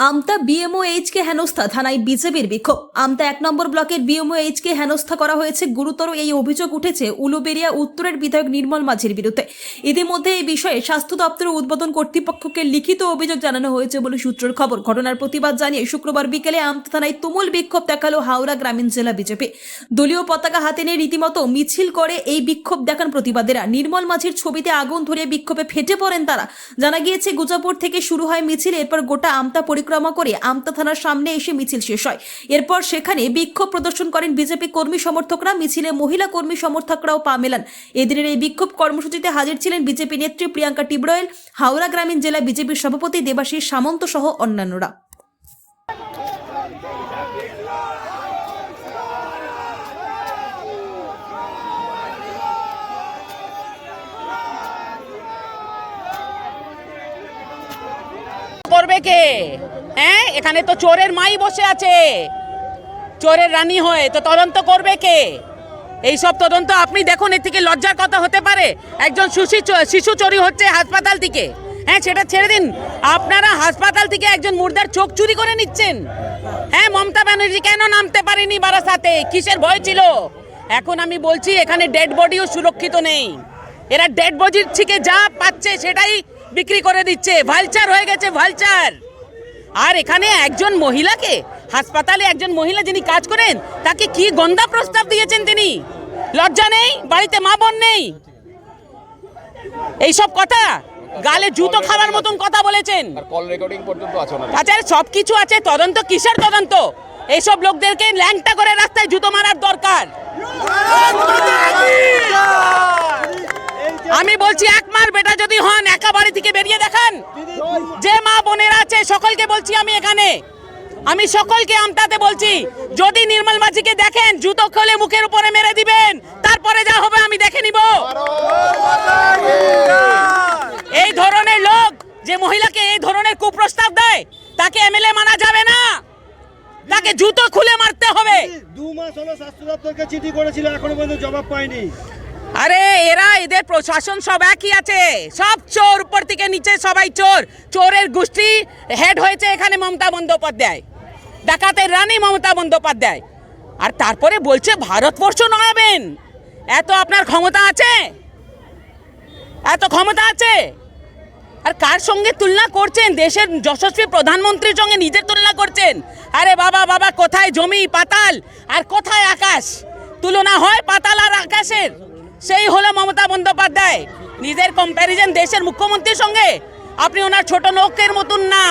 আমতা বিএমওএইচকে হেনস্থা থানায় বিজেপির বিক্ষোভ। আমতা 1 নম্বর ব্লকের বিএমওএইচকে হেনস্থা করা হয়েছে। গুরুতর এই অভিযোগ উঠেছে উলুবেড়িয়া উত্তরের বিধায়ক নির্মল মাঝির বিরুদ্ধে। ইতিমধ্যে এই বিষয়ে স্বাস্থ্য দপ্তরের উদ্বোধন কর্তৃপক্ষকে লিখিত অভিযোগ জানানো হয়েছে বলে সূত্রের খবর। ঘটনার প্রতিবাদ জানিয়ে শুক্রবার বিকেলে আমতা থানায় তুমুল বিক্ষোভ দেখালো হাওড়া গ্রামীণ জেলা বিজেপি। দলীয় পতাকা হাতে নিয়ে রীতিমতো মিছিল করে এই বিক্ষোভ দেখান প্রতিবাদীরা। নির্মল মাঝির ছবিতে আগুন ধরিয়ে বিক্ষোভে ফেটে পড়েন তারা। জানা গিয়েছে গুজাপুর থেকে শুরু হয় মিছিল, এরপর গোটা আমতা পরিক্রমা করে আমতা থানার সামনে এসে মিছিল শেষ হয়। এরপর সেখানে বিক্ষোভ প্রদর্শন করেন বিজেপি কর্মী সমর্থকরা। মিছিলে মহিলা কর্মী সমর্থকরাও পা মেলান। এদিনের এই বিক্ষোভ কর্মসূচিতে হাজির ছিলেন বিজেপি নেত্রী প্রিয়াঙ্কা টিবড়য়েল, হাওড়া গ্রামীণ জেলা বিজেপির সভাপতি দেবাশিস সামন্ত সহ অন্যান্যরা। করবে কে? হ্যাঁ, এখানে তো চোরের মাই বসে আছে, চোরের রানী হয়ে, তো তদন্ত করবে কে? এইসব তদন্ত আপনি দেখুন, এর থেকে লজ্জার কথা হতে পারে? একজন শিশু চুরি হচ্ছে হাসপাতাল থেকে, হ্যাঁ সেটা ছেড়ে দিন, আপনারা হাসপাতাল থেকে একজন মুর্দার চোখ চুরি করে নিচ্ছেন। হ্যাঁ, মমতা ব্যানার্জি কেন নামতে পারেনি বারাসাতে? কিসের ভয় ছিল? এখন আমি বলছি, এখানে ডেড বডিও সুরক্ষিত নেই। এরা ডেড বডির থেকে যা পাচ্ছে সেটাই বিক্রি করে দিচ্ছে। ভালচার হয়ে গেছে, ভালচার। আর এখানে একজন মহিলাকে, হাসপাতালে একজন মহিলা যিনি কাজ করেন, তাকে কি গন্ধা প্রস্তাব দিয়েছেন তিনি? লজ্জা নেই? বাড়িতে মা বোন নেই? এইসব কথা গালে জুতো খাবার মতন কথা বলেছেন। কল রেকর্ডিং পর্যন্ত আছে না। আচ্ছা, সব কিছু আছে, তদন্ত কিসের তদন্ত? এইসব লোকদেরকে ল্যাংটা করে রাস্তায় জুতো মারার দরকার। আমি বলছি, এক মার বেটা যদি হন, একা বাড়ি থেকে বেরিয়ে দেখান। যে মা বোনেরা আছে সকলকে বলছি, আমি সকলকে আমতাতে বলছি, যদি নির্মল মাঝিকে দেখেন, জুতো খুলে মুখের উপরে মেরে দিবেন, তারপরে যা হবে আমি দেখে নিব। এই ধরনের লোক যে মহিলাকে এই ধরনের কুপ্রস্তাব দেয়, তাকে এমএলএ মানা যাবে না, তাকে জুতো খুলে মারতে হবে। 2 মাস হলো স্বাস্থ্য দপ্তরকে চিঠি করেছিল, এখনো পর্যন্ত জবাব পাইনি। আরে এদের প্রশাসন সব একই আছে, সব চোর, উপর থেকে নিচে সবাই চোর। চোরের গোষ্ঠী হেড হয়েছে এখানে মমতা বন্দ্যোপাধ্যায়, ডাকাতের রানী মমতা বন্দ্যোপাধ্যায়। আর তারপরে বলছে ভারতবর্ষ নড়াবেন। এত আপনার ক্ষমতা আছে? এত ক্ষমতা আছে? আর কার সঙ্গে তুলনা করছেন? দেশের যশস্বী প্রধানমন্ত্রীর সঙ্গে নিজের তুলনা করছেন। আরে বাবা, কোথায় জমি পাতাল আর কোথায় আকাশ? তুলনা হয় পাতাল আর আকাশের? সেই হলো মমতা বন্দ্যোপাধ্যায়। নিজের কম্প্যারিজন দেশের মুখ্যমন্ত্রীর সঙ্গে? আপনি ওনার ছোট লোকের মতন না।